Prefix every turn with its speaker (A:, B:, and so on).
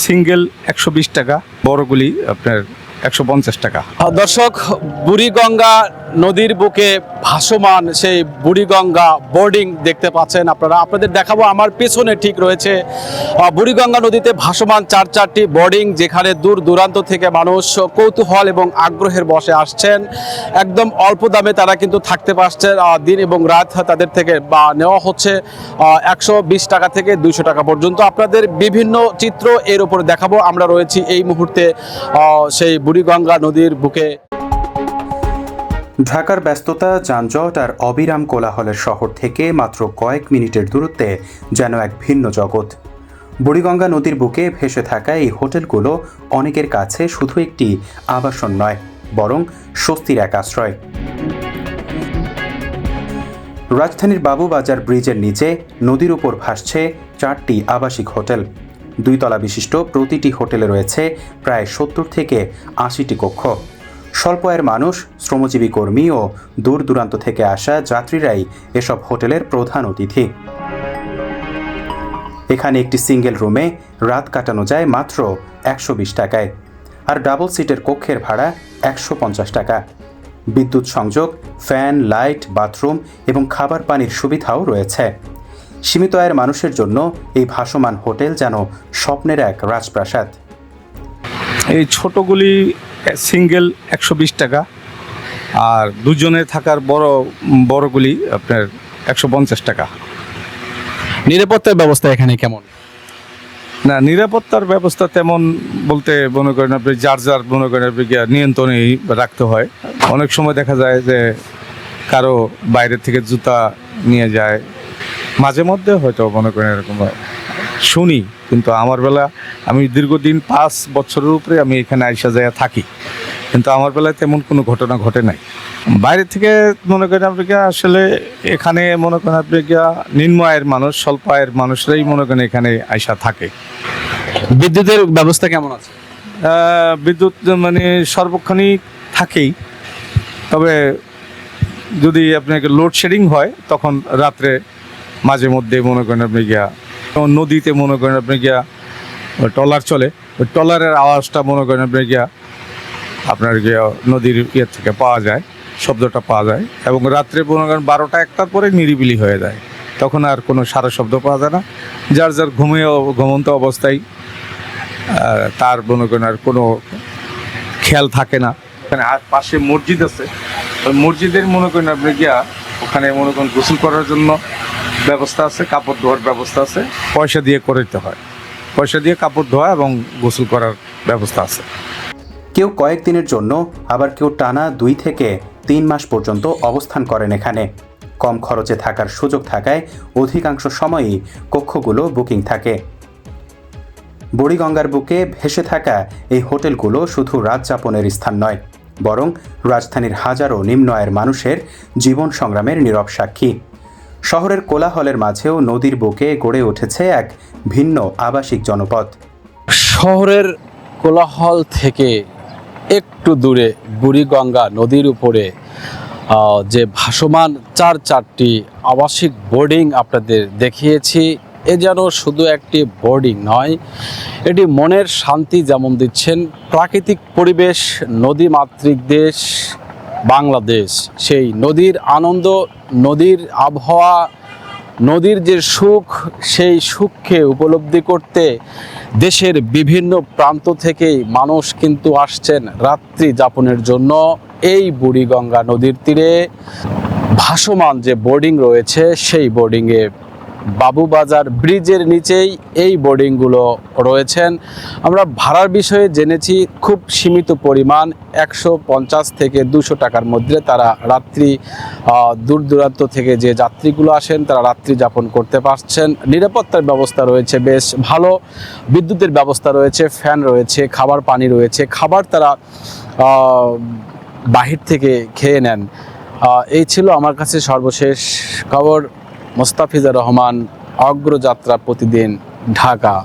A: Single 120 টাকা, বড়গুলি আপনার 150 টাকা।
B: দর্শক, বুড়িগঙ্গা নদীর বুকে ভাসমান সেই বুড়িগঙ্গা বোর্ডিং দেখতে পাচ্ছেন আপনারা। আপনাদের দেখাবো, আমার পেছনে ঠিক রয়েছে বুড়িগঙ্গা নদীতে ভাসমান চারটি বোর্ডিং, যেখানে দূর দূরান্ত থেকে মানুষ কৌতূহল এবং আগ্রহের বসে আসছেন। একদম অল্প দামে তারা কিন্তু থাকতে পারছেন। দিন এবং রাত তাদের থেকে নেওয়া হচ্ছে 120 টাকা থেকে 200 টাকা পর্যন্ত। আপনাদের বিভিন্ন চিত্র এর উপরে দেখাবো। আমরা রয়েছি এই মুহূর্তে সেই বুড়িগঙ্গা নদীর বুকে।
C: ঢাকার ব্যস্ততা, যানজট আর অবিরাম কোলাহলের শহর থেকে মাত্র কয়েক মিনিটের দূরত্বে যেন এক ভিন্ন জগৎ। বুড়িগঙ্গা নদীর বুকে ভেসে থাকা এই হোটেলগুলো অনেকের কাছে শুধু একটি আবাসন নয়, বরং স্বস্তির এক আশ্রয়। রাজধানীর বাবুবাজার ব্রিজের নিচে নদীর উপর ভাসছে 4টি আবাসিক হোটেল। 2 তলা বিশিষ্ট প্রতিটি হোটেলে রয়েছে প্রায় 70 থেকে 80টি কক্ষ। স্বল্প আয়ের মানুষ, শ্রমজীবী কর্মী ও দূর দূরান্ত থেকে আসা যাত্রীরাই এসব হোটেলের প্রধান অতিথি। এখানে একটি সিঙ্গেল রুমে রাত কাটানো যায় মাত্র 120 টাকায়, আর ডাবল সিটের কক্ষের ভাড়া 150 টাকা। বিদ্যুৎ সংযোগ, ফ্যান, লাইট, বাথরুম এবং খাবার পানির সুবিধাও রয়েছে। সীমিত আয়ের মানুষের জন্য এই ভাসমান হোটেল যেন স্বপ্নের এক রাজপ্রাসাদ।
A: এই ছোটগুলি সিঙ্গেল 120 টাকা, আর দুজনে থাকার বড়গুলি আপনার 150 টাকা।
B: নিরাপত্তার ব্যবস্থা এখানে কেমন?
A: না, নিরাপত্তার ব্যবস্থা তেমন বলতে মনে করেন আপনি যার মনে করেন আপনি নিয়ন্ত্রণেই রাখতে হয়। অনেক সময় দেখা যায় যে কারো বাইরে থেকে জুতা নিয়ে যায়, মাঝে মধ্যে হয়তো মনে করেন এরকম শুনি, কিন্তু আমার বেলা আমি দীর্ঘদিন 5 বছরের উপরে আমি এখানে আইসা যায় থাকি, কিন্তু আমার বেলায় তেমন কোনো ঘটনা ঘটে নাই। বাইরে থেকে মনে করেন আপনি আসলে এখানে মনে করেন আপনি নিম্ন আয়ের মানুষ, স্বল্প আয়ের মানুষরাই মনে করেন এখানে আইসা থাকে।
B: বিদ্যুতের ব্যবস্থা কেমন আছে?
A: বিদ্যুৎ মানে সর্বক্ষণিক থাকেই, তবে যদি আপনাকে লোডশেডিং হয় তখন রাত্রে মাঝে মধ্যে মনে করেন আপনি নদীতে মনে করেন আপনি ট্রলার চলে, ওই ট্রলারের আওয়াজটা মনে করেন আপনি আপনার নদীর থেকে পাওয়া যায়, শব্দটা পাওয়া যায়। এবং রাত্রে মনে করেন 12টা-1টার পরে নিরিবিলি হয়ে যায়, তখন আর কোনো সারা শব্দ পাওয়া যায় না। যার ঘুমন্ত অবস্থায় তার মনে করেন আর কোনো খেয়াল থাকে না। এখানে পাশে মসজিদ আছে, ওই মসজিদের মনে করেন আপনি ওখানে মনে করেন গোসল করার জন্য ব্যবস্থা আছে, কাপড় ধোয়ার ব্যবস্থা আছে, পয়সা দিয়ে করতে হয়, পয়সা দিয়ে কাপড় ধোয়া এবং গোসল করার ব্যবস্থা আছে।
C: কেউ কয়েকদিনের জন্য, আবার কেউ টানা 2 থেকে 3 মাস পর্যন্ত অবস্থান করেন এখানে। কম খরচে থাকার সুযোগ থাকায় অধিকাংশ সময়ই কক্ষগুলো বুকিং থাকে। বুড়িগঙ্গার বুকে ভেসে থাকা এই হোটেলগুলো শুধু রাত যাপনের স্থান নয়, বরং রাজধানীর হাজারো নিম্ন আয়ের মানুষের জীবন সংগ্রামের নীরব সাক্ষী। শহরের কোলাহলের মাঝেও নদীর বুকে গড়ে উঠেছে এক ভিন্ন আবাসিক জনপদ।
B: শহরের কোলাহল থেকে একটু দূরে বুড়িগঙ্গা নদীর উপরে যে ভাসমান 4টি আবাসিক বোর্ডিং আপনাদের দেখিয়েছি, এ যেন শুধু একটি বোর্ডিং নয়, এটি মনের শান্তি যেমন দিচ্ছেন। প্রাকৃতিক পরিবেশ, নদীমাতৃক দেশ বাংলাদেশ, সেই নদীর আনন্দ, নদীর আবহাওয়া, নদীর যে সুখ, সেই সুখকে উপলব্ধি করতে দেশের বিভিন্ন প্রান্ত থেকেই মানুষ কিন্তু আসছেন রাত্রি যাপনের জন্য এই বুড়িগঙ্গা নদীর তীরে। ভাসমান যে বোর্ডিং রয়েছে, সেই বোর্ডিংয়ে বাবুবাজার ব্রিজের নিচেই এই বোর্ডিংগুলো রয়েছেন। আমরা ভাড়ার বিষয়ে জেনেছি, খুব সীমিত পরিমাণ, 150 থেকে 200 টাকার মধ্যে তারা রাত্রি দূর দূরান্ত থেকে যে যাত্রীগুলো আসেন তারা রাত্রি যাপন করতে পারছেন। নিরাপত্তার ব্যবস্থা রয়েছে বেশ ভালো, বিদ্যুতের ব্যবস্থা রয়েছে, ফ্যান রয়েছে, খাবার পানি রয়েছে, খাবার তারা বাহির থেকে খেয়ে নেন। এই ছিল আমার কাছে সর্বশেষ খবর। মোস্তাফিজুর রহমান, অগ্রযাত্রা প্রতিদিন, ঢাকা।